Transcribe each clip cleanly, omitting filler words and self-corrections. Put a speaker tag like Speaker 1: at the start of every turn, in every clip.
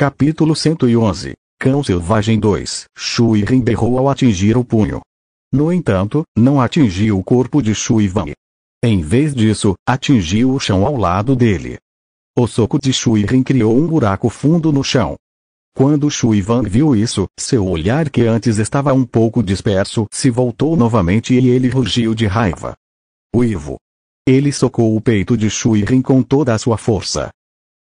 Speaker 1: Capítulo 111. Cão Selvagem 2. Shui Ren berrou ao atingir o punho. No entanto, não atingiu o corpo de Shui Wang. Em vez disso, atingiu o chão ao lado dele. O soco de Shui Ren criou um buraco fundo no chão. Quando Shui Wang viu isso, seu olhar que antes estava um pouco disperso se voltou novamente e ele rugiu de raiva. Uivo! Ele socou o peito de Shui Ren com toda a sua força.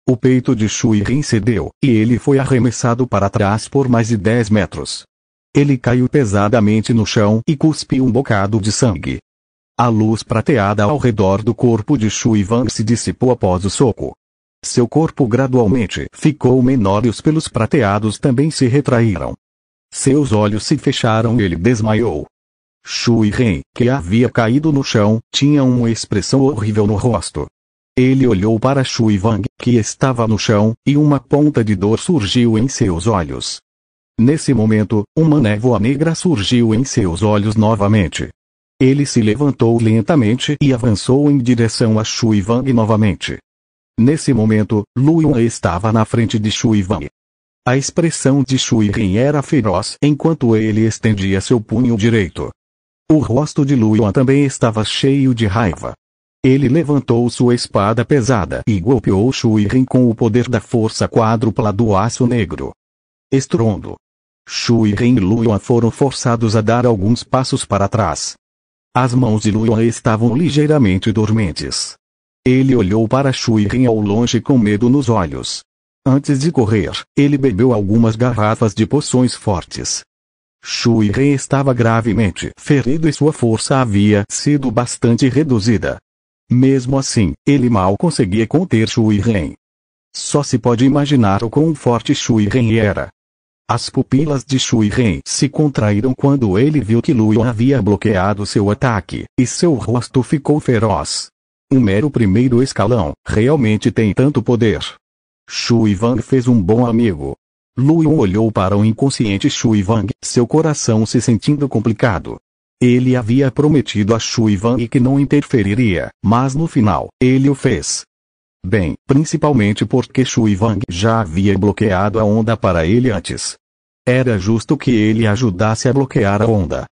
Speaker 1: O peito de Shui Ren cedeu, e ele foi arremessado para trás por mais de 10 metros. Ele caiu pesadamente no chão e cuspiu um bocado de sangue. A luz prateada ao redor do corpo de Shui Wang se dissipou após o soco. Seu corpo gradualmente ficou menor e os pelos prateados também se retraíram. Seus olhos se fecharam e ele desmaiou. Shui Ren, que havia caído no chão, tinha uma expressão horrível no rosto. Ele olhou para Shui Wang, que estava no chão, e uma ponta de dor surgiu em seus olhos. Nesse momento, uma névoa negra surgiu em seus olhos novamente. Ele se levantou lentamente e avançou em direção a Shui Wang novamente. Nesse momento, Lu Yuan estava na frente de Shui Wang. A expressão de Shui Ren era feroz enquanto ele estendia seu punho direito. O rosto de Lu Yuan também estava cheio de raiva. Ele levantou sua espada pesada e golpeou Shui Ren com o poder da força quádrupla do aço negro. Estrondo. Shui Ren e Lu Yuan foram forçados a dar alguns passos para trás. As mãos de Lu Yuan estavam ligeiramente dormentes. Ele olhou para Shui Ren ao longe com medo nos olhos. Antes de correr, ele bebeu algumas garrafas de poções fortes. Shui Ren estava gravemente ferido e sua força havia sido bastante reduzida. Mesmo assim, ele mal conseguia conter Shui Ren. Só se pode imaginar o quão forte Shui Ren era. As pupilas de Shui Ren se contraíram quando ele viu que Lu Yuan havia bloqueado seu ataque, e seu rosto ficou feroz. Um mero primeiro escalão realmente tem tanto poder. Shui Wang fez um bom amigo. Lu Yuan olhou para o inconsciente Shui Wang, seu coração se sentindo complicado. Ele havia prometido a Shui Wang que não interferiria, mas no final, ele o fez. Bem, principalmente porque Shui Wang já havia bloqueado a onda para ele antes. Era justo que ele ajudasse a bloquear a onda.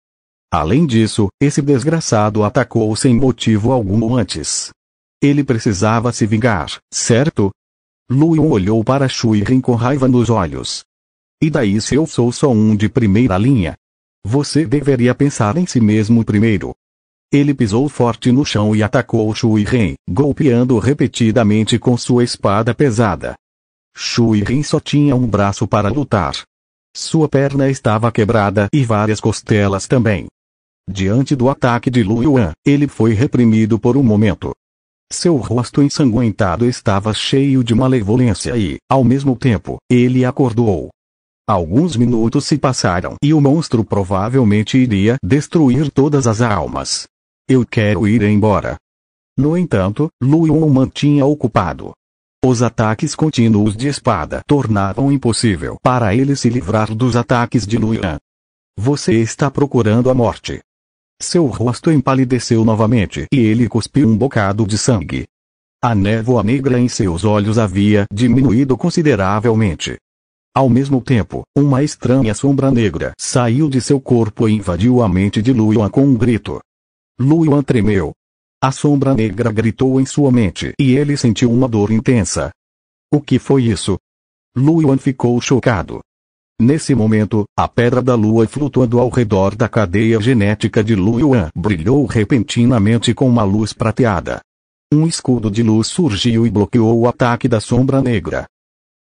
Speaker 1: Além disso, esse desgraçado atacou sem motivo algum antes. Ele precisava se vingar, certo? Lu Yuan olhou para Shui Ren com raiva nos olhos. E daí se eu sou só um de primeira linha? Você deveria pensar em si mesmo primeiro. Ele pisou forte no chão e atacou Shui Ren, golpeando repetidamente com sua espada pesada. Shui Ren só tinha um braço para lutar. Sua perna estava quebrada e várias costelas também. Diante do ataque de Lu Yuan, ele foi reprimido por um momento. Seu rosto ensanguentado estava cheio de malevolência e, ao mesmo tempo, ele acordou. Alguns minutos se passaram e o monstro provavelmente iria destruir todas as almas. Eu quero ir embora. No entanto, Lu Yuan o mantinha ocupado. Os ataques contínuos de espada tornavam impossível para ele se livrar dos ataques de Lu Yuan. Você está procurando a morte. Seu rosto empalideceu novamente e ele cuspiu um bocado de sangue. A névoa negra em seus olhos havia diminuído consideravelmente. Ao mesmo tempo, uma estranha sombra negra saiu de seu corpo e invadiu a mente de Lu Yuan com um grito. Lu Yuan tremeu. A sombra negra gritou em sua mente e ele sentiu uma dor intensa. O que foi isso? Lu Yuan ficou chocado. Nesse momento, a pedra da lua flutuando ao redor da cadeia genética de Lu Yuan brilhou repentinamente com uma luz prateada. Um escudo de luz surgiu e bloqueou o ataque da sombra negra.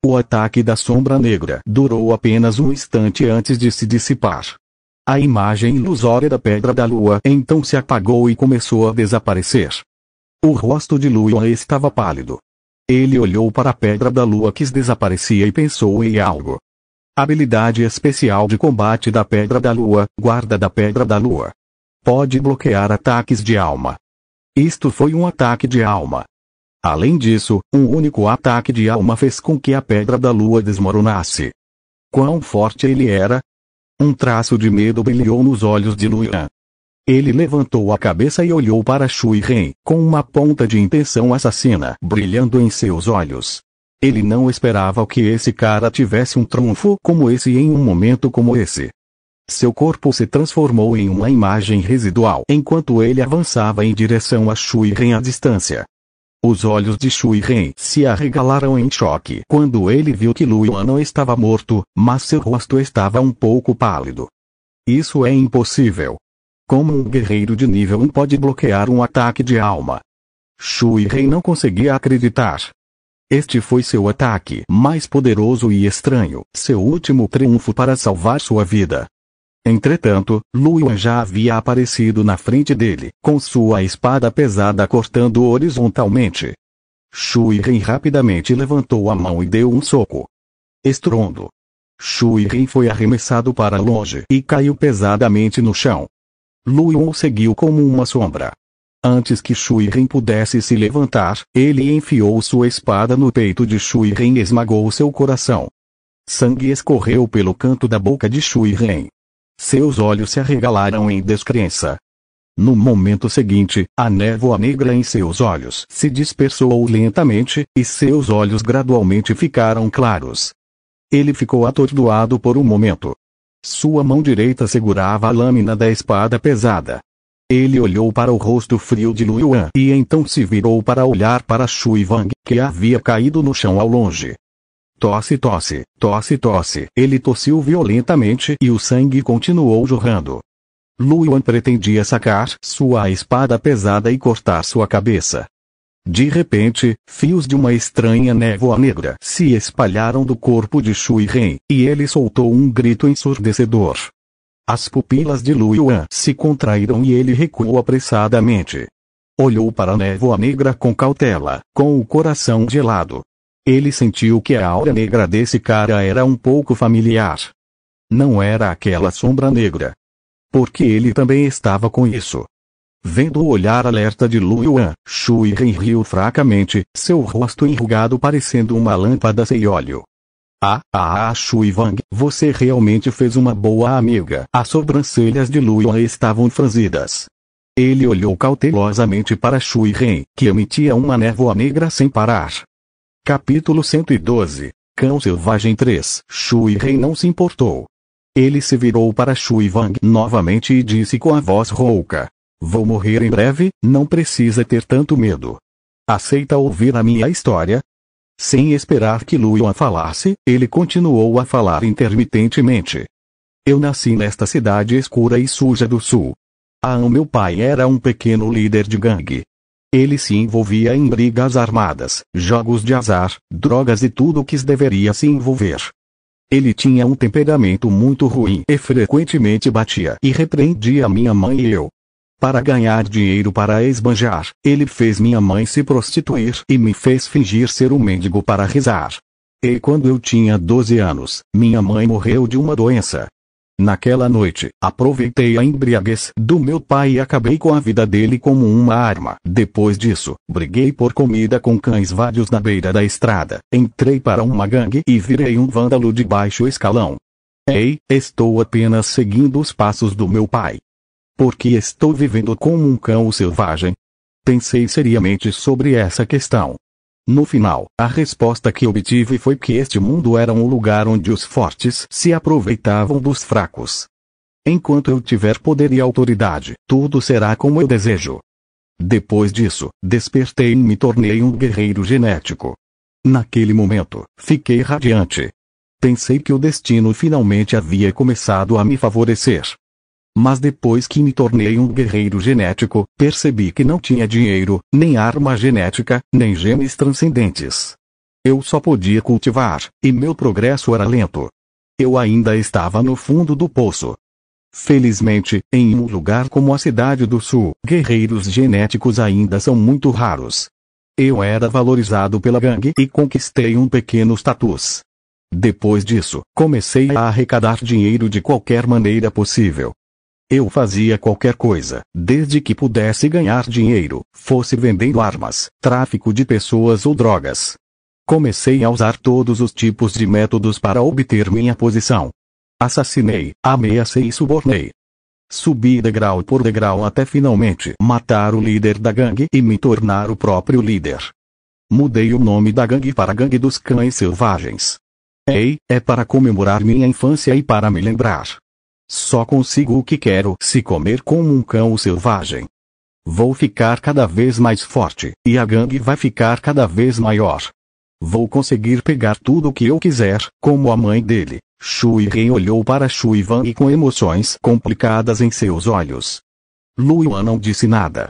Speaker 1: O ataque da sombra negra durou apenas um instante antes de se dissipar. A imagem ilusória da pedra da lua então se apagou e começou a desaparecer. O rosto de Lu Yuan estava pálido. Ele olhou para a pedra da lua que desaparecia e pensou em algo. Habilidade especial de combate da Pedra da Lua, Guarda da Pedra da Lua. Pode bloquear ataques de alma. Isto foi um ataque de alma. Além disso, um único ataque de alma fez com que a Pedra da Lua desmoronasse. Quão forte ele era? Um traço de medo brilhou nos olhos de Lu Yuan. Ele levantou a cabeça e olhou para Shui Ren, com uma ponta de intenção assassina brilhando em seus olhos. Ele não esperava que esse cara tivesse um trunfo como esse em um momento como esse. Seu corpo se transformou em uma imagem residual enquanto ele avançava em direção a Shui Ren à distância. Os olhos de Shui Ren se arregalaram em choque quando ele viu que Lu Yuan não estava morto, mas seu rosto estava um pouco pálido. Isso é impossível. Como um guerreiro de nível 1 pode bloquear um ataque de alma? Shui Ren não conseguia acreditar. Este foi seu ataque mais poderoso e estranho, seu último triunfo para salvar sua vida. Entretanto, Lu Yuan já havia aparecido na frente dele, com sua espada pesada cortando horizontalmente. Shui Ren rapidamente levantou a mão e deu um soco. Estrondo. Shui Ren foi arremessado para longe e caiu pesadamente no chão. Lu Yuan o seguiu como uma sombra. Antes que Shui Ren pudesse se levantar, ele enfiou sua espada no peito de Shui Ren e esmagou seu coração. Sangue escorreu pelo canto da boca de Shui Ren. Seus olhos se arregalaram em descrença. No momento seguinte, a névoa negra em seus olhos se dispersou lentamente, e seus olhos gradualmente ficaram claros. Ele ficou atordoado por um momento. Sua mão direita segurava a lâmina da espada pesada. Ele olhou para o rosto frio de Lu Yuan e então se virou para olhar para Shui Wang, que havia caído no chão ao longe. Tosse, tosse, tosse, tosse. Ele tossiu violentamente e o sangue continuou jorrando. Lu Yuan pretendia sacar sua espada pesada e cortar sua cabeça. De repente, fios de uma estranha névoa negra se espalharam do corpo de Shui Ren, e ele soltou um grito ensurdecedor. As pupilas de Lu Yuan se contraíram e ele recuou apressadamente. Olhou para a névoa negra com cautela, com o coração gelado. Ele sentiu que a aura negra desse cara era um pouco familiar. Não era aquela sombra negra. Porque ele também estava com isso. Vendo o olhar alerta de Lu Yuan, Shui Ren riu fracamente, seu rosto enrugado parecendo uma lâmpada sem óleo. Shui Wang, você realmente fez uma boa amiga. As sobrancelhas de Lu Yuan estavam franzidas. Ele olhou cautelosamente para Shui Ren, que emitia uma névoa negra sem parar. Capítulo 112. Cão Selvagem 3. Shui Ren não se importou. Ele se virou para Shui Wang novamente e disse com a voz rouca: vou morrer em breve, não precisa ter tanto medo. Aceita ouvir a minha história? Sem esperar que Lu Yuan falasse, ele continuou a falar intermitentemente. Eu nasci nesta cidade escura e suja do sul. Meu pai era um pequeno líder de gangue. Ele se envolvia em brigas armadas, jogos de azar, drogas e tudo o que deveria se envolver. Ele tinha um temperamento muito ruim e frequentemente batia e repreendia minha mãe e eu. Para ganhar dinheiro para esbanjar, ele fez minha mãe se prostituir e me fez fingir ser um mendigo para rezar. E quando eu tinha 12 anos, minha mãe morreu de uma doença. Naquela noite, aproveitei a embriaguez do meu pai e acabei com a vida dele como uma arma. Depois disso, briguei por comida com cães vários na beira da estrada, entrei para uma gangue e virei um vândalo de baixo escalão. Estou apenas seguindo os passos do meu pai. Porque estou vivendo como um cão selvagem? Pensei seriamente sobre essa questão. No final, a resposta que obtive foi que este mundo era um lugar onde os fortes se aproveitavam dos fracos. Enquanto eu tiver poder e autoridade, tudo será como eu desejo. Depois disso, despertei e me tornei um guerreiro genético. Naquele momento, fiquei radiante. Pensei que o destino finalmente havia começado a me favorecer. Mas depois que me tornei um guerreiro genético, percebi que não tinha dinheiro, nem arma genética, nem genes transcendentes. Eu só podia cultivar, e meu progresso era lento. Eu ainda estava no fundo do poço. Felizmente, em um lugar como a cidade do sul, guerreiros genéticos ainda são muito raros. Eu era valorizado pela gangue e conquistei um pequeno status. Depois disso, comecei a arrecadar dinheiro de qualquer maneira possível. Eu fazia qualquer coisa, desde que pudesse ganhar dinheiro, fosse vendendo armas, tráfico de pessoas ou drogas. Comecei a usar todos os tipos de métodos para obter minha posição. Assassinei, ameacei e subornei. Subi degrau por degrau até finalmente matar o líder da gangue e me tornar o próprio líder. Mudei o nome da gangue para Gangue dos Cães Selvagens. Ei, é para comemorar minha infância e para me lembrar. Só consigo o que quero se comer como um cão selvagem. Vou ficar cada vez mais forte, e a gangue vai ficar cada vez maior. Vou conseguir pegar tudo o que eu quiser, como a mãe dele. Shui Ren olhou para Shui Wang com emoções complicadas em seus olhos. Lu Yuan não disse nada.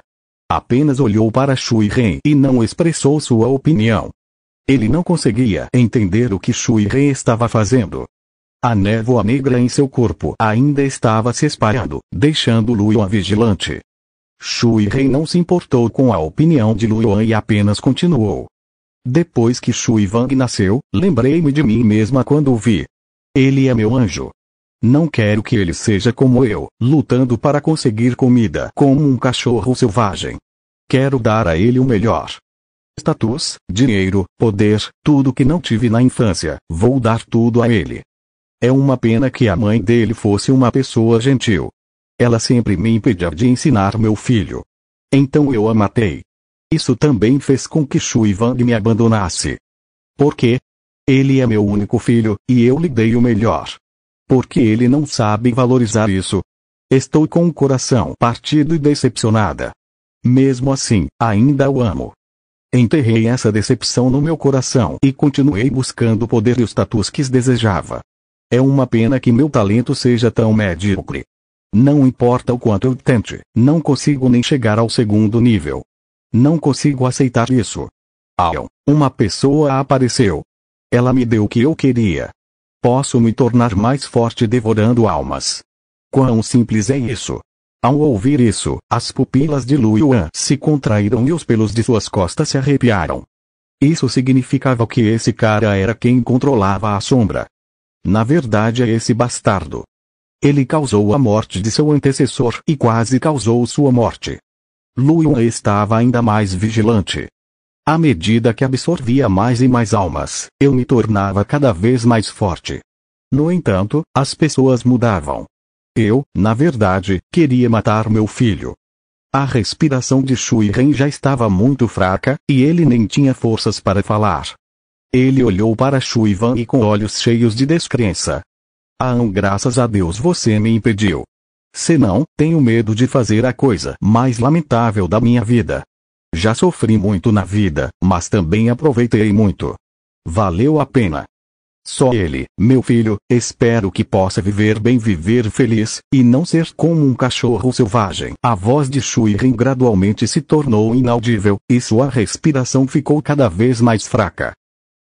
Speaker 1: Apenas olhou para Shui Ren e não expressou sua opinião. Ele não conseguia entender o que Shui Ren estava fazendo. A névoa negra em seu corpo ainda estava se espalhando, deixando Lu Yuan vigilante. Shui Ren não se importou com a opinião de Lu Yuan e apenas continuou. Depois que Shui Wang nasceu, lembrei-me de mim mesma quando o vi. Ele é meu anjo. Não quero que ele seja como eu, lutando para conseguir comida como um cachorro selvagem. Quero dar a ele o melhor. Status, dinheiro, poder, tudo que não tive na infância, vou dar tudo a ele. É uma pena que a mãe dele fosse uma pessoa gentil. Ela sempre me impedia de ensinar meu filho. Então eu a matei. Isso também fez com que Shui Wang me abandonasse. Por quê? Ele é meu único filho, e eu lhe dei o melhor. Porque ele não sabe valorizar isso. Estou com o coração partido e decepcionada. Mesmo assim, ainda o amo. Enterrei essa decepção no meu coração e continuei buscando o poder e os status que desejava. É uma pena que meu talento seja tão medíocre. Não importa o quanto eu tente, não consigo nem chegar ao segundo nível. Não consigo aceitar isso. Uma pessoa apareceu. Ela me deu o que eu queria. Posso me tornar mais forte devorando almas. Quão simples é isso? Ao ouvir isso, as pupilas de Lu Yuan se contraíram e os pelos de suas costas se arrepiaram. Isso significava que esse cara era quem controlava a sombra. Na verdade é esse bastardo. Ele causou a morte de seu antecessor e quase causou sua morte. Lu Yuan estava ainda mais vigilante. À medida que absorvia mais e mais almas, eu me tornava cada vez mais forte. No entanto, as pessoas mudavam. Eu, na verdade, queria matar meu filho. A respiração de Shui Ren já estava muito fraca, e ele nem tinha forças para falar. Ele olhou para Shui Wang com olhos cheios de descrença. Graças a Deus você me impediu. Senão, tenho medo de fazer a coisa mais lamentável da minha vida. Já sofri muito na vida, mas também aproveitei muito. Valeu a pena. Só ele, meu filho, espero que possa viver bem, viver feliz, e não ser como um cachorro selvagem. A voz de Shui Ren gradualmente se tornou inaudível, e sua respiração ficou cada vez mais fraca.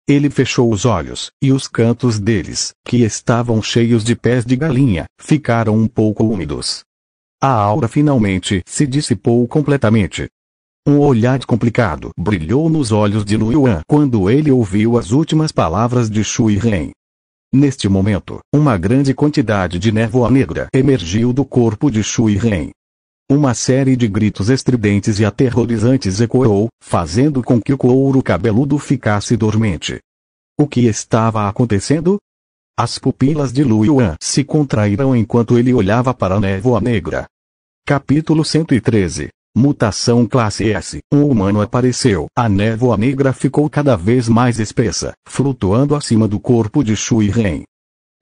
Speaker 1: Ele fechou os olhos, e os cantos deles, que estavam cheios de pés de galinha, ficaram um pouco úmidos. A aura finalmente se dissipou completamente. Um olhar complicado brilhou nos olhos de Lu Yuan quando ele ouviu as últimas palavras de Shui Ren. Neste momento, uma grande quantidade de névoa negra emergiu do corpo de Shui Ren. Uma série de gritos estridentes e aterrorizantes ecoou, fazendo com que o couro cabeludo ficasse dormente. O que estava acontecendo? As pupilas de Lu Yuan se contraíram enquanto ele olhava para a névoa negra. Capítulo 113. Mutação classe S. Um humano apareceu. A névoa negra ficou cada vez mais espessa, flutuando acima do corpo de Shui Ren.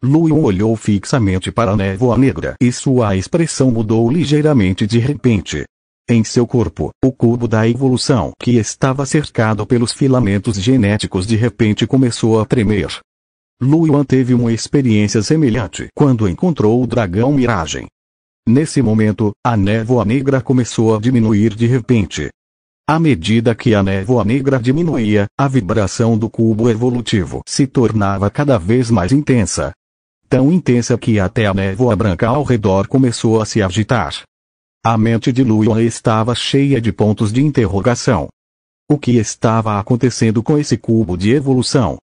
Speaker 1: Lu Yuan olhou fixamente para a névoa negra e sua expressão mudou ligeiramente de repente. Em seu corpo, o cubo da evolução que estava cercado pelos filamentos genéticos de repente começou a tremer. Lu Yuan teve uma experiência semelhante quando encontrou o dragão Miragem. Nesse momento, a névoa negra começou a diminuir de repente. À medida que a névoa negra diminuía, a vibração do cubo evolutivo se tornava cada vez mais intensa. Tão intensa que até a névoa branca ao redor começou a se agitar. A mente de Lu Yuan estava cheia de pontos de interrogação. O que estava acontecendo com esse cubo de evolução?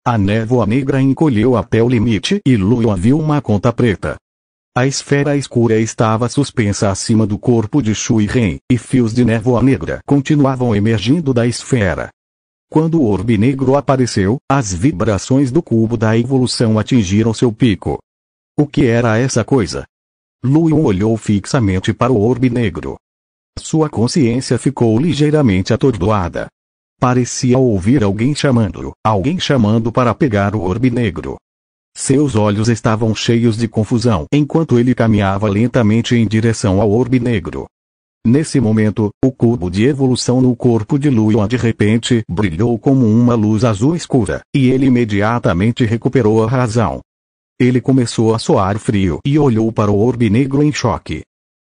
Speaker 1: A névoa negra encolheu até o limite e Lu Yuan viu uma conta preta. A esfera escura estava suspensa acima do corpo de Shui Ren, e fios de névoa negra continuavam emergindo da esfera. Quando o orbe negro apareceu, as vibrações do cubo da evolução atingiram seu pico. O que era essa coisa? Lu Yuan olhou fixamente para o orbe negro. Sua consciência ficou ligeiramente atordoada. Parecia ouvir alguém chamando para pegar o orbe negro. Seus olhos estavam cheios de confusão enquanto ele caminhava lentamente em direção ao orbe negro. Nesse momento, o cubo de evolução no corpo de Luyan de repente brilhou como uma luz azul escura, e ele imediatamente recuperou a razão. Ele começou a suar frio e olhou para o orbe negro em choque.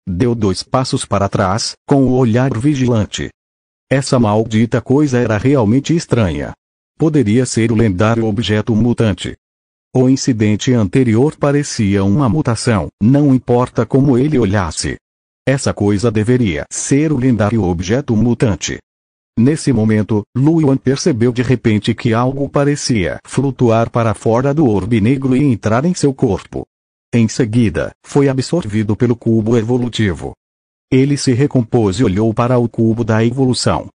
Speaker 1: Deu 2 passos para trás, com o olhar vigilante. Essa maldita coisa era realmente estranha. Poderia ser o lendário objeto mutante. O incidente anterior parecia uma mutação, não importa como ele olhasse. Essa coisa deveria ser o lendário objeto mutante. Nesse momento, Luyan percebeu de repente que algo parecia flutuar para fora do orbe negro e entrar em seu corpo. Em seguida, foi absorvido pelo cubo evolutivo. Ele se recompôs e olhou para o cubo da evolução.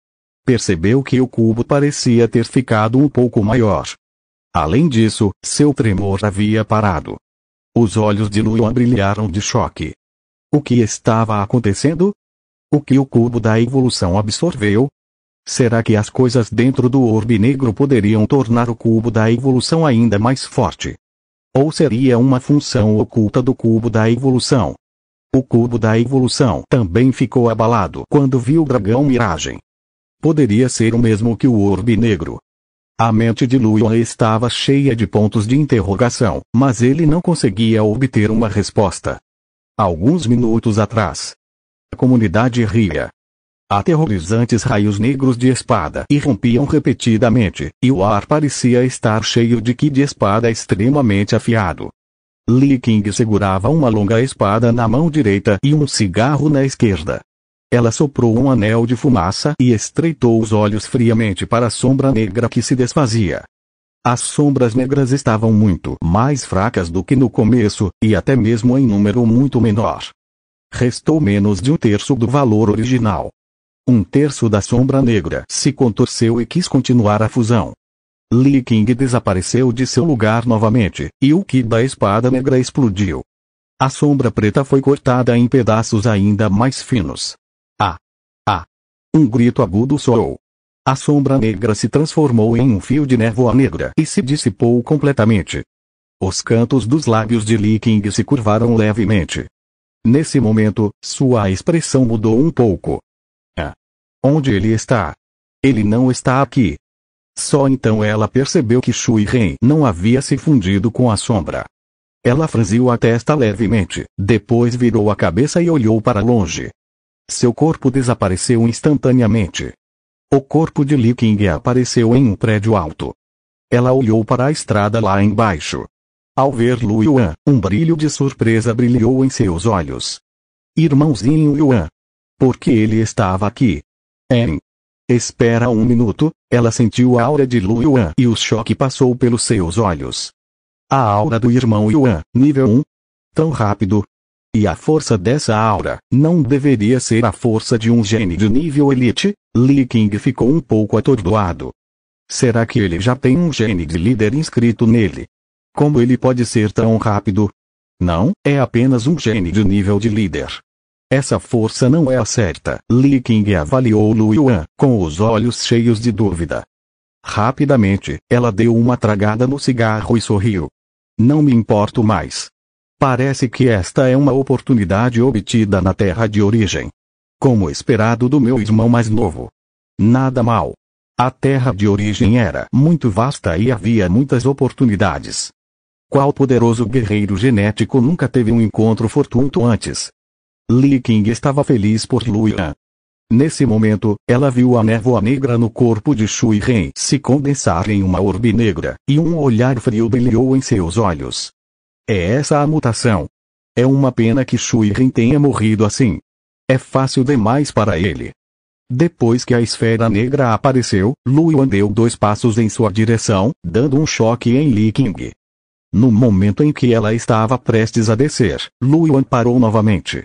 Speaker 1: Percebeu que o cubo parecia ter ficado um pouco maior. Além disso, seu tremor havia parado. Os olhos de Luyan brilharam de choque. O que estava acontecendo? O que o cubo da evolução absorveu? Será que as coisas dentro do orbe negro poderiam tornar o cubo da evolução ainda mais forte? Ou seria uma função oculta do cubo da evolução? O cubo da evolução também ficou abalado quando viu o dragão miragem. Poderia ser o mesmo que o orbe negro. A mente de Luyan estava cheia de pontos de interrogação, mas ele não conseguia obter uma resposta. Alguns minutos atrás, a comunidade ria. Aterrorizantes raios negros de espada irrompiam repetidamente, e o ar parecia estar cheio de ki de espada extremamente afiado. Li King segurava uma longa espada na mão direita e um cigarro na esquerda. Ela soprou um anel de fumaça e estreitou os olhos friamente para a sombra negra que se desfazia. As sombras negras estavam muito mais fracas do que no começo, e até mesmo em número muito menor. Restou menos de 1/3 do valor original. 1/3 da sombra negra se contorceu e quis continuar a fusão. Li King desapareceu de seu lugar novamente, e o ki da espada negra explodiu. A sombra preta foi cortada em pedaços ainda mais finos. Um grito agudo soou. A sombra negra se transformou em um fio de névoa negra e se dissipou completamente. Os cantos dos lábios de Li King se curvaram levemente. Nesse momento, sua expressão mudou um pouco. Onde ele está? Ele não está aqui. Só então ela percebeu que Shui Ren não havia se fundido com a sombra. Ela franziu a testa levemente, depois virou a cabeça e olhou para longe. Seu corpo desapareceu instantaneamente. O corpo de Li King apareceu em um prédio alto. Ela olhou para a estrada lá embaixo. Ao ver Luyan, um brilho de surpresa brilhou em seus olhos. Irmãozinho Yuan. Por que ele estava aqui? Espera um minuto, ela sentiu a aura de Luyan e o choque passou pelos seus olhos. A aura do irmão Yuan, nível 1. Tão rápido. E a força dessa aura não deveria ser a força de um gene de nível elite? Li King ficou um pouco atordoado. Será que ele já tem um gene de líder inscrito nele? Como ele pode ser tão rápido? Não, é apenas um gene de nível de líder. Essa força não é a certa. Li King avaliou Luyan com os olhos cheios de dúvida. Rapidamente, ela deu uma tragada no cigarro e sorriu. Não me importo mais. Parece que esta é uma oportunidade obtida na terra de origem. Como esperado do meu irmão mais novo. Nada mal. A terra de origem era muito vasta e havia muitas oportunidades. Qual poderoso guerreiro genético nunca teve um encontro fortuito antes? Li King estava feliz por Luyan. Nesse momento, ela viu a névoa negra no corpo de Shui Ren se condensar em uma orbe negra, e um olhar frio brilhou em seus olhos. É essa a mutação. É uma pena que Shui Ren tenha morrido assim. É fácil demais para ele. Depois que a esfera negra apareceu, Luyan deu 2 passos em sua direção, dando um choque em Li King. No momento em que ela estava prestes a descer, Luyan parou novamente.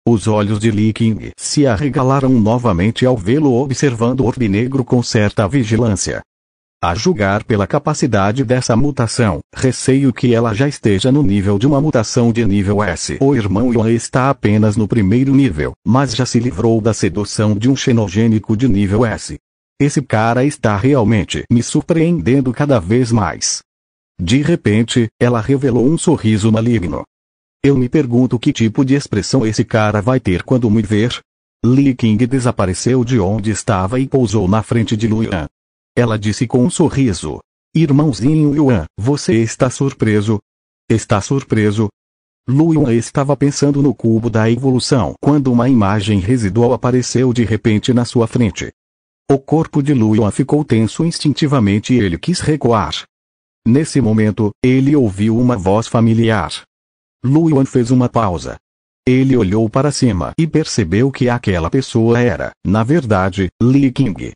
Speaker 1: Os olhos de Li King se arregalaram novamente ao vê-lo observando o orbe negro com certa vigilância. A julgar pela capacidade dessa mutação, receio que ela já esteja no nível de uma mutação de nível S. O irmão Yuan está apenas no primeiro nível, mas já se livrou da sedução de um xenogênico de nível S. Esse cara está realmente me surpreendendo cada vez mais. De repente, ela revelou um sorriso maligno. Eu me pergunto que tipo de expressão esse cara vai ter quando me ver. Li King desapareceu de onde estava e pousou na frente de Luan. Ela disse com um sorriso: Irmãozinho Yuan, você está surpreso? Está surpreso? Luan estava pensando no cubo da evolução quando uma imagem residual apareceu de repente na sua frente. O corpo de Luan ficou tenso instintivamente e ele quis recuar. Nesse momento, ele ouviu uma voz familiar. Luan fez uma pausa. Ele olhou para cima e percebeu que aquela pessoa era, na verdade, Li King.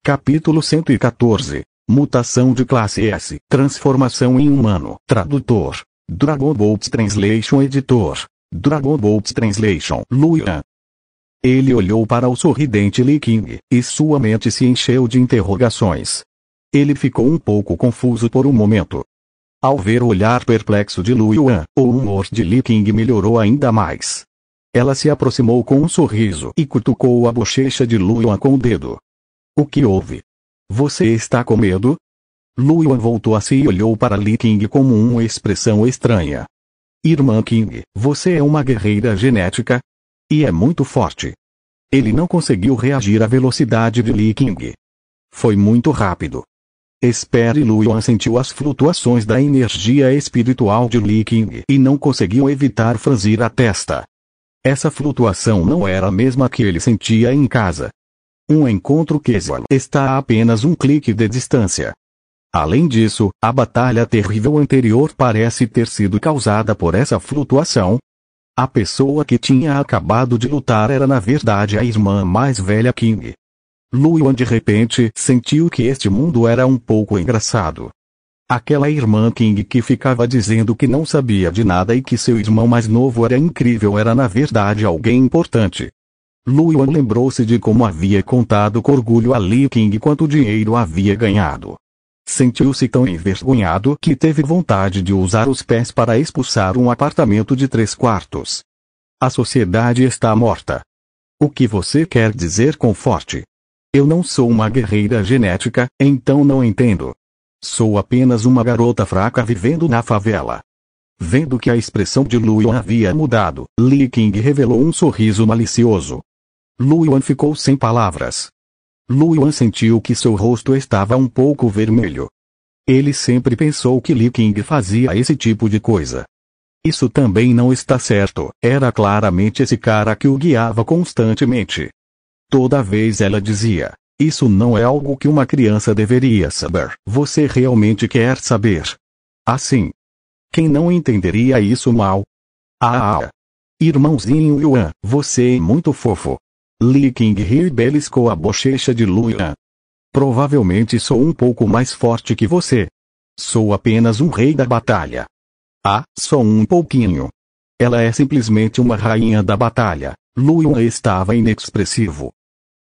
Speaker 1: Capítulo 114. Mutação de classe S. Transformação em humano. Tradutor: Dragon Bolt Translation. Editor: Dragon Bolt Translation. Luan. Ele olhou para o sorridente Li King, e sua mente se encheu de interrogações. Ele ficou um pouco confuso por um momento. Ao ver o olhar perplexo de Luan, o humor de Li King melhorou ainda mais. Ela se aproximou com um sorriso e cutucou a bochecha de Luan com o dedo. O que houve? Você está com medo? Luan voltou a si e olhou para Li King com uma expressão estranha. Irmã King, você é uma guerreira genética? E é muito forte. Ele não conseguiu reagir à velocidade de Li King. Foi muito rápido. Espere. Luan sentiu as flutuações da energia espiritual de Li King e não conseguiu evitar franzir a testa. Essa flutuação não era a mesma que ele sentia em casa. Um encontro casual está a apenas um clique de distância. Além disso, a batalha terrível anterior parece ter sido causada por essa flutuação. A pessoa que tinha acabado de lutar era na verdade a irmã mais velha King. Luan de repente sentiu que este mundo era um pouco engraçado. Aquela irmã King que ficava dizendo que não sabia de nada e que seu irmão mais novo era incrível era na verdade alguém importante. Luan lembrou-se de como havia contado com orgulho a Li King quanto dinheiro havia ganhado. Sentiu-se tão envergonhado que teve vontade de usar os pés para expulsar um apartamento de 3 quartos. A sociedade está morta. O que você quer dizer com forte? Eu não sou uma guerreira genética, então não entendo. Sou apenas uma garota fraca vivendo na favela. Vendo que a expressão de Luan havia mudado, Li King revelou um sorriso malicioso. Luan ficou sem palavras. Luan sentiu que seu rosto estava um pouco vermelho. Ele sempre pensou que Li King fazia esse tipo de coisa. Isso também não está certo, era claramente esse cara que o guiava constantemente. Toda vez ela dizia: isso não é algo que uma criança deveria saber. Você realmente quer saber? Assim. Quem não entenderia isso mal? Irmãozinho Yuan, você é muito fofo. Li King riu e beliscou a bochecha de Luan. Provavelmente sou um pouco mais forte que você. Sou apenas um rei da batalha. Só um pouquinho. Ela é simplesmente uma rainha da batalha. Luan estava inexpressivo.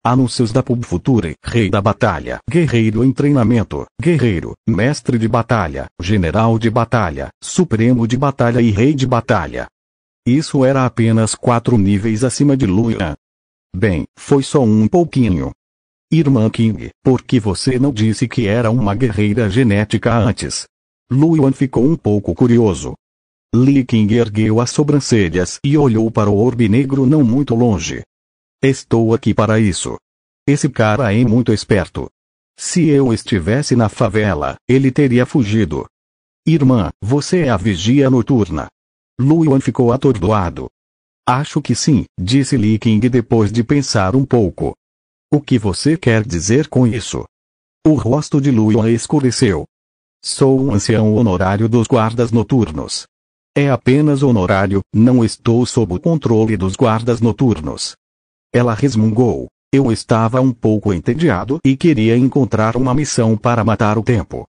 Speaker 1: Anúncios da Pub Future: Rei da Batalha, Guerreiro em Treinamento, Guerreiro, Mestre de Batalha, General de Batalha, Supremo de Batalha e Rei de Batalha. Isso era apenas 4 níveis acima de Luan. Bem, foi só um pouquinho. Irmã King, por que você não disse que era uma guerreira genética antes? Luan ficou um pouco curioso. Li King ergueu as sobrancelhas e olhou para o orbe negro não muito longe. Estou aqui para isso. Esse cara é muito esperto. Se eu estivesse na favela, ele teria fugido. Irmã, você é a vigia noturna. Luan ficou atordoado. Acho que sim, disse Li King depois de pensar um pouco. O que você quer dizer com isso? O rosto de Luan escureceu. Sou um ancião honorário dos guardas noturnos. É apenas honorário, não estou sob o controle dos guardas noturnos. Ela resmungou. Eu estava um pouco entediado e queria encontrar uma missão para matar o tempo.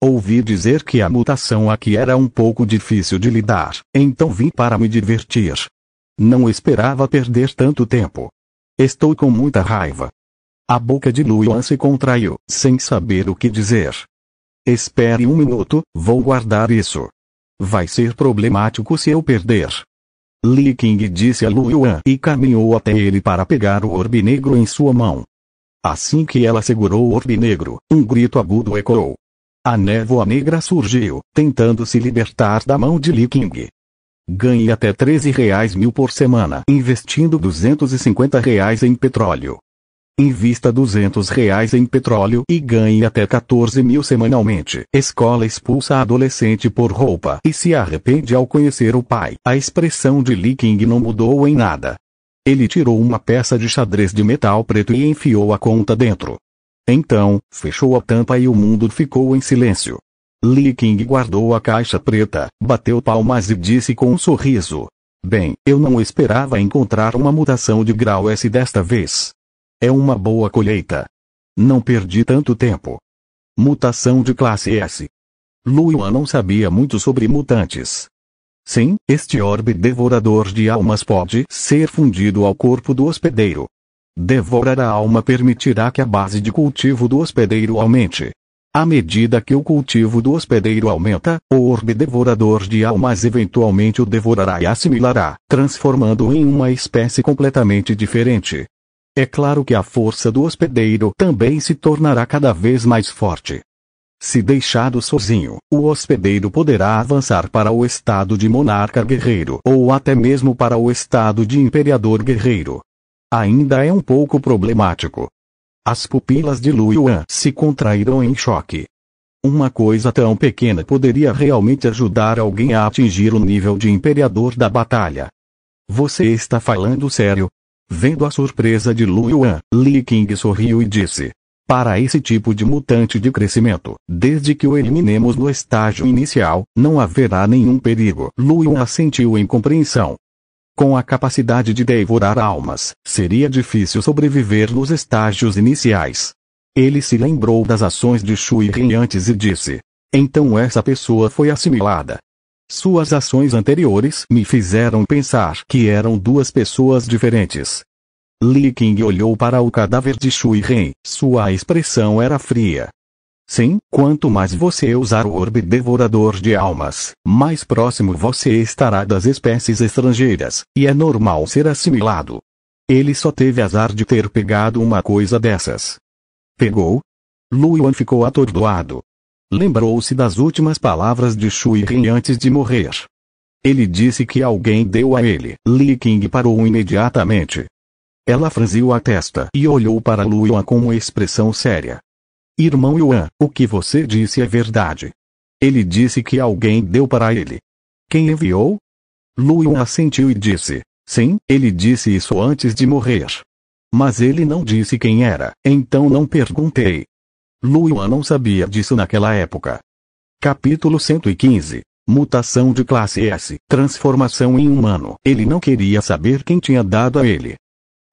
Speaker 1: Ouvi dizer que a mutação aqui era um pouco difícil de lidar, então vim para me divertir. Não esperava perder tanto tempo. Estou com muita raiva. A boca de Luan se contraiu, sem saber o que dizer. Espere um minuto, vou guardar isso. Vai ser problemático se eu perder. Li King disse a Luan e caminhou até ele para pegar o orbe negro em sua mão. Assim que ela segurou o orbe negro, um grito agudo ecoou. A névoa negra surgiu, tentando se libertar da mão de Li King. Ganhe até R$13.000 por semana investindo R$250 em petróleo. Invista R$200 em petróleo e ganhe até 14.000 semanalmente. Escola expulsa a adolescente por roupa e se arrepende ao conhecer o pai. A expressão de Li King não mudou em nada. Ele tirou uma peça de xadrez de metal preto e enfiou a conta dentro. Então, fechou a tampa e o mundo ficou em silêncio. Li King guardou a caixa preta, bateu palmas e disse com um sorriso: "Bem, eu não esperava encontrar uma mutação de grau S desta vez. É uma boa colheita. Não perdi tanto tempo." Mutação de classe S. Lu Yuan não sabia muito sobre mutantes. Sim, este orbe devorador de almas pode ser fundido ao corpo do hospedeiro. Devorar a alma permitirá que a base de cultivo do hospedeiro aumente. À medida que o cultivo do hospedeiro aumenta, o orbe devorador de almas eventualmente o devorará e assimilará, transformando-o em uma espécie completamente diferente. É claro que a força do hospedeiro também se tornará cada vez mais forte. Se deixado sozinho, o hospedeiro poderá avançar para o estado de monarca guerreiro ou até mesmo para o estado de imperador guerreiro. Ainda é um pouco problemático. As pupilas de Lu Yuan se contraíram em choque. Uma coisa tão pequena poderia realmente ajudar alguém a atingir o nível de imperador da batalha. Você está falando sério? Vendo a surpresa de Lu Yuan, Li King sorriu e disse: "Para esse tipo de mutante de crescimento, desde que o eliminemos no estágio inicial, não haverá nenhum perigo." Lu Yuan assentiu em compreensão. Com a capacidade de devorar almas, seria difícil sobreviver nos estágios iniciais. Ele se lembrou das ações de Shui Ren antes e disse: "Então essa pessoa foi assimilada. Suas ações anteriores me fizeram pensar que eram duas pessoas diferentes." Li King olhou para o cadáver de Shui Ren, sua expressão era fria. Sim, quanto mais você usar o orbe devorador de almas, mais próximo você estará das espécies estrangeiras, e é normal ser assimilado. Ele só teve azar de ter pegado uma coisa dessas. Pegou? Lu Yuan ficou atordoado. Lembrou-se das últimas palavras de Shui Ren antes de morrer. Ele disse que alguém deu a ele. Li King parou imediatamente. Ela franziu a testa e olhou para Lu Yuan com uma expressão séria. "Irmão Yuan, o que você disse é verdade. Ele disse que alguém deu para ele." "Quem enviou?" Lu Yuan assentiu e disse: "Sim, ele disse isso antes de morrer. Mas ele não disse quem era, então não perguntei." Lu Yuan não sabia disso naquela época. Capítulo 115. Mutação de classe S. Transformação em humano. Ele não queria saber quem tinha dado a ele.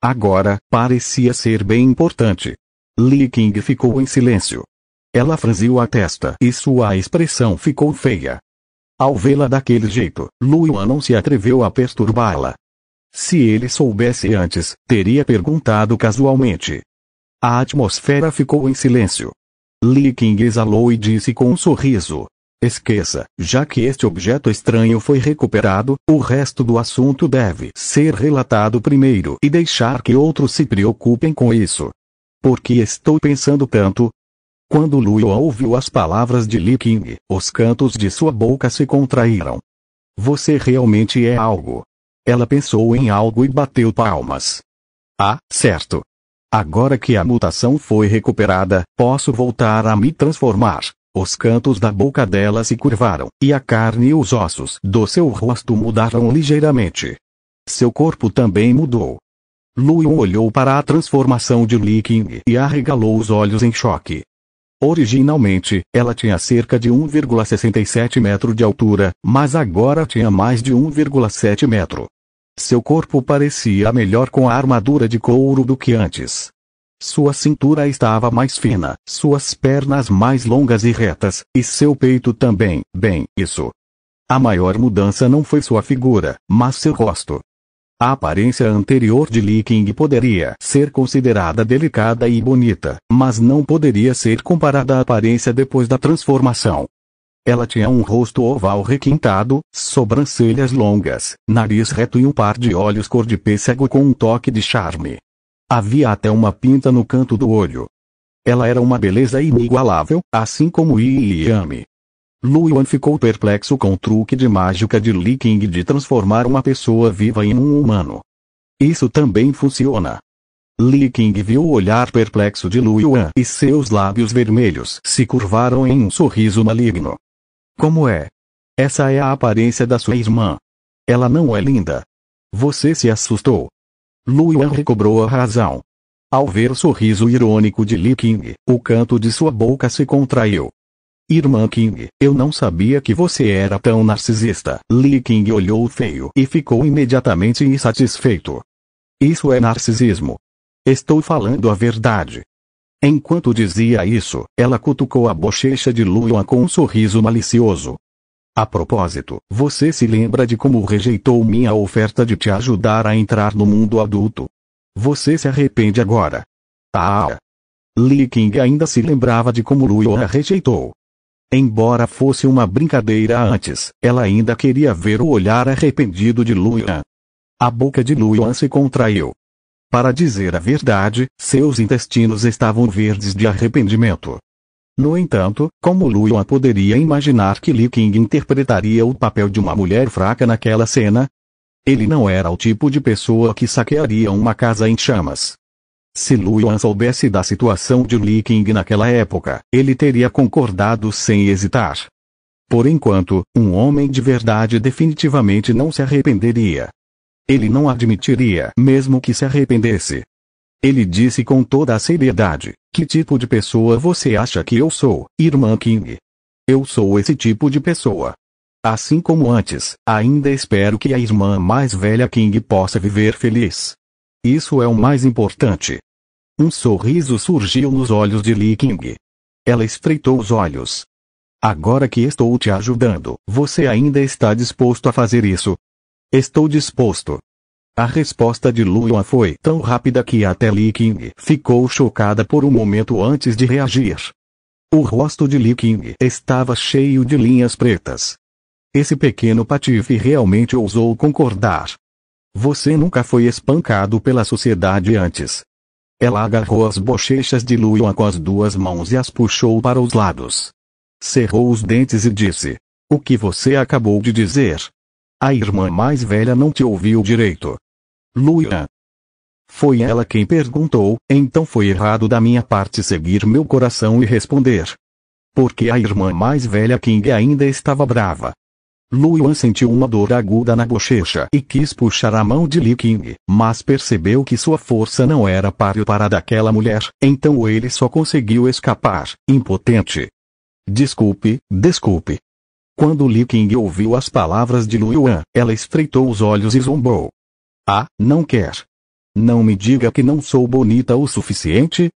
Speaker 1: Agora, parecia ser bem importante. Li King ficou em silêncio. Ela franziu a testa e sua expressão ficou feia. Ao vê-la daquele jeito, Lu Yuan não se atreveu a perturbá-la. Se ele soubesse antes, teria perguntado casualmente. A atmosfera ficou em silêncio. Li King exalou e disse com um sorriso: "Esqueça, já que este objeto estranho foi recuperado, o resto do assunto deve ser relatado primeiro e deixar que outros se preocupem com isso." "Por que estou pensando tanto?" Quando Lu Yuan ouviu as palavras de Li King, os cantos de sua boca se contraíram. "Você realmente é algo." Ela pensou em algo e bateu palmas. "Ah, certo. Agora que a mutação foi recuperada, posso voltar a me transformar." Os cantos da boca dela se curvaram, e a carne e os ossos do seu rosto mudaram ligeiramente. Seu corpo também mudou. Lu Yuan olhou para a transformação de Li King e arregalou os olhos em choque. Originalmente, ela tinha cerca de 1,67 metro de altura, mas agora tinha mais de 1,7 metro. Seu corpo parecia melhor com a armadura de couro do que antes. Sua cintura estava mais fina, suas pernas mais longas e retas, e seu peito também. Bem, isso. A maior mudança não foi sua figura, mas seu rosto. A aparência anterior de Li King poderia ser considerada delicada e bonita, mas não poderia ser comparada à aparência depois da transformação. Ela tinha um rosto oval requintado, sobrancelhas longas, nariz reto e um par de olhos cor de pêssego com um toque de charme. Havia até uma pinta no canto do olho. Ela era uma beleza inigualável, assim como Yi Yami. Lu Yuan ficou perplexo com o truque de mágica de Li Qing de transformar uma pessoa viva em um humano. Isso também funciona. Li Qing viu o olhar perplexo de Lu Yuan e seus lábios vermelhos se curvaram em um sorriso maligno. Como é? Essa é a aparência da sua irmã. Ela não é linda. Você se assustou. Lu Yuan recobrou a razão. Ao ver o sorriso irônico de Li Qing, o canto de sua boca se contraiu. Irmã Qing, eu não sabia que você era tão narcisista. Li Qing olhou feio e ficou imediatamente insatisfeito. Isso é narcisismo. Estou falando a verdade. Enquanto dizia isso, ela cutucou a bochecha de Lu Yuan com um sorriso malicioso. A propósito, você se lembra de como rejeitou minha oferta de te ajudar a entrar no mundo adulto? Você se arrepende agora? Ah! Li Qing ainda se lembrava de como Lu Yuan a rejeitou. Embora fosse uma brincadeira antes, ela ainda queria ver o olhar arrependido de Lu Yuan. A boca de Lu Yuan se contraiu. Para dizer a verdade, seus intestinos estavam verdes de arrependimento. No entanto, como Lu Yuan poderia imaginar que Li Qing interpretaria o papel de uma mulher fraca naquela cena? Ele não era o tipo de pessoa que saquearia uma casa em chamas. Se Lu Yuan soubesse da situação de Li Qing naquela época, ele teria concordado sem hesitar. Por enquanto, um homem de verdade definitivamente não se arrependeria. Ele não admitiria mesmo que se arrependesse. Ele disse com toda a seriedade: que tipo de pessoa você acha que eu sou, irmã Qing? Eu sou esse tipo de pessoa. Assim como antes, ainda espero que a irmã mais velha Qing possa viver feliz. Isso é o mais importante. Um sorriso surgiu nos olhos de Li Qing. Ela estreitou os olhos. Agora que estou te ajudando, você ainda está disposto a fazer isso? Estou disposto. A resposta de Lu Yuan foi tão rápida que até Li Qing ficou chocada por um momento antes de reagir. O rosto de Li Qing estava cheio de linhas pretas. Esse pequeno patife realmente ousou concordar. Você nunca foi espancado pela sociedade antes. Ela agarrou as bochechas de Lu Yuan com as duas mãos e as puxou para os lados. Cerrou os dentes e disse: o que você acabou de dizer? A irmã mais velha não te ouviu direito. Lu Yuan. Foi ela quem perguntou, então foi errado da minha parte seguir meu coração e responder. Porque a irmã mais velha Qing ainda estava brava. Lu Yuan sentiu uma dor aguda na bochecha e quis puxar a mão de Li Qing, mas percebeu que sua força não era páreo para a daquela mulher, então ele só conseguiu escapar, impotente. Desculpe, desculpe. Quando Li Qing ouviu as palavras de Lu Yuan, ela estreitou os olhos e zombou. Ah, não quer. Não me diga que não sou bonita o suficiente?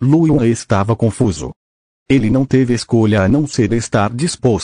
Speaker 1: Lu Yuan estava confuso. Ele não teve escolha a não ser estar disposto.